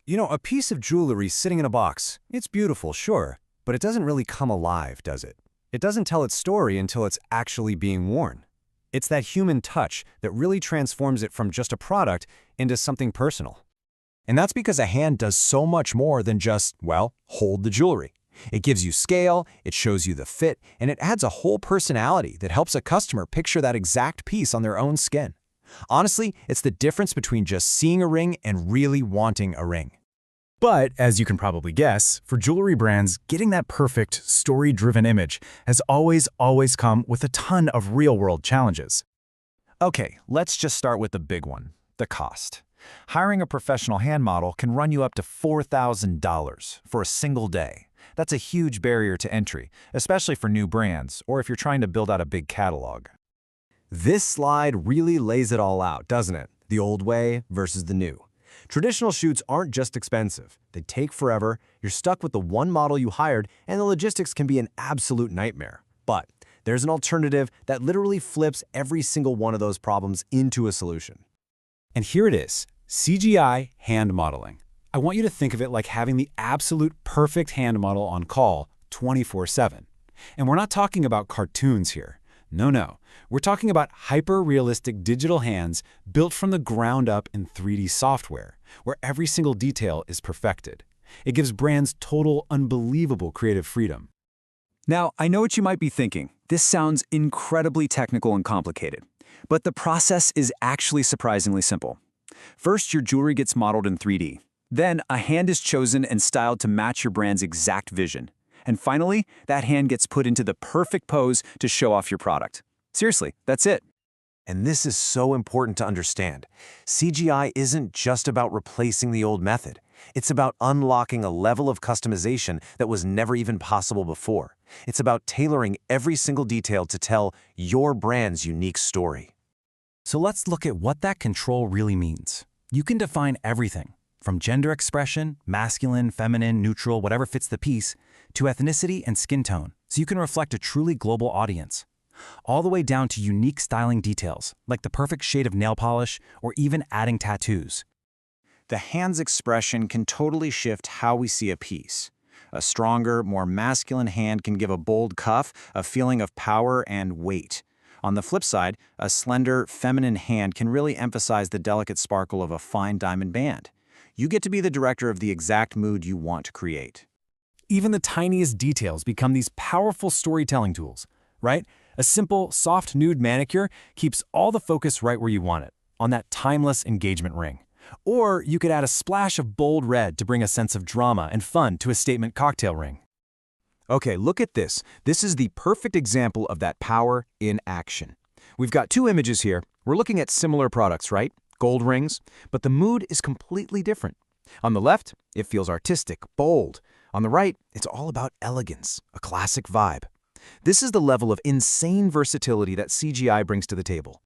You know, a piece of jewelry sitting in a box, it's beautiful, sure, but it doesn't really come alive, does it? It doesn't tell its story until it's actually being worn. It's that human touch that really transforms it from just a product into something personal. And that's because a hand does so much more than just, well, hold the jewelry. It gives you scale, it shows you the fit, and it adds a whole personality that helps a customer picture that exact piece on their own skin. Honestly, it's the difference between just seeing a ring and really wanting a ring. But, as you can probably guess, for jewelry brands, getting that perfect, story-driven image has always come with a ton of real-world challenges. Okay, let's just start with the big one, the cost. Hiring a professional hand model can run you up to $4,000 for a single day. That's a huge barrier to entry, especially for new brands or if you're trying to build out a big catalog. This slide really lays it all out, doesn't it? The old way versus the new. Traditional shoots aren't just expensive. They take forever, you're stuck with the one model you hired, and the logistics can be an absolute nightmare. But there's an alternative that literally flips every single one of those problems into a solution. And here it is, CGI hand modeling. I want you to think of it like having the absolute perfect hand model on call 24/7. And we're not talking about cartoons here. No. We're talking about hyper-realistic digital hands built from the ground up in 3D software, where every single detail is perfected. It gives brands total, unbelievable creative freedom. Now, I know what you might be thinking. This sounds incredibly technical and complicated, but the process is actually surprisingly simple. First, your jewelry gets modeled in 3D. Then, a hand is chosen and styled to match your brand's exact vision. And finally, that hand gets put into the perfect pose to show off your product. Seriously, that's it. And this is so important to understand. CGI isn't just about replacing the old method. It's about unlocking a level of customization that was never even possible before. It's about tailoring every single detail to tell your brand's unique story. So let's look at what that control really means. You can define everything, from gender expression, masculine, feminine, neutral, whatever fits the piece, to ethnicity and skin tone, so you can reflect a truly global audience. All the way down to unique styling details, like the perfect shade of nail polish or even adding tattoos. The hand's expression can totally shift how we see a piece. A stronger, more masculine hand can give a bold cuff, a feeling of power and weight. On the flip side, a slender, feminine hand can really emphasize the delicate sparkle of a fine diamond band. You get to be the director of the exact mood you want to create. Even the tiniest details become these powerful storytelling tools, right? A simple, soft nude manicure keeps all the focus right where you want it, on that timeless engagement ring. Or you could add a splash of bold red to bring a sense of drama and fun to a statement cocktail ring. Okay, look at this. This is the perfect example of that power in action. We've got two images here. We're looking at similar products, right? Gold rings, but the mood is completely different. On the left, it feels artistic, bold. On the right, it's all about elegance, a classic vibe. This is the level of insane versatility that CGI brings to the table.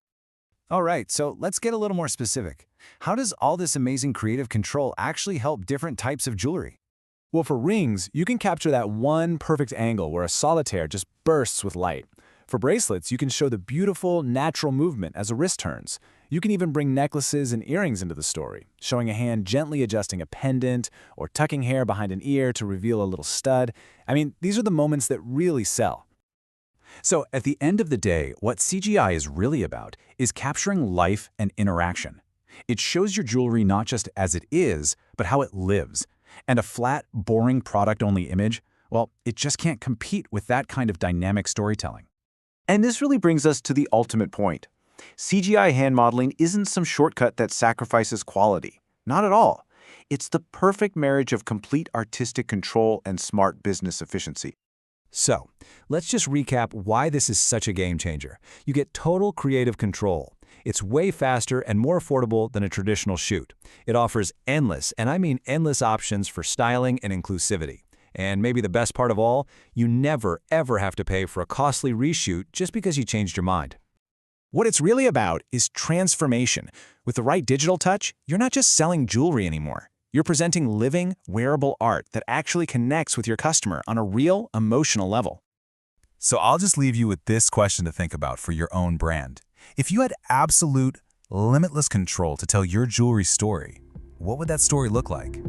All right, so let's get a little more specific. How does all this amazing creative control actually help different types of jewelry? Well, for rings, you can capture that one perfect angle where a solitaire just bursts with light. For bracelets, you can show the beautiful, natural movement as a wrist turns. You can even bring necklaces and earrings into the story, showing a hand gently adjusting a pendant or tucking hair behind an ear to reveal a little stud. I mean, these are the moments that really sell. So, at the end of the day, what CGI is really about is capturing life and interaction. It shows your jewelry not just as it is, but how it lives. And a flat, boring product-only image, well, it just can't compete with that kind of dynamic storytelling. And this really brings us to the ultimate point. CGI hand modeling isn't some shortcut that sacrifices quality. Not at all. It's the perfect marriage of complete artistic control and smart business efficiency. So, let's just recap why this is such a game changer. You get total creative control. It's way faster and more affordable than a traditional shoot. It offers endless, and I mean endless options for styling and inclusivity. And maybe the best part of all, you never, ever have to pay for a costly reshoot just because you changed your mind. What it's really about is transformation. With the right digital touch, you're not just selling jewelry anymore. You're presenting living, wearable art that actually connects with your customer on a real, emotional level. So I'll just leave you with this question to think about for your own brand. If you had absolute, limitless control to tell your jewelry story, what would that story look like?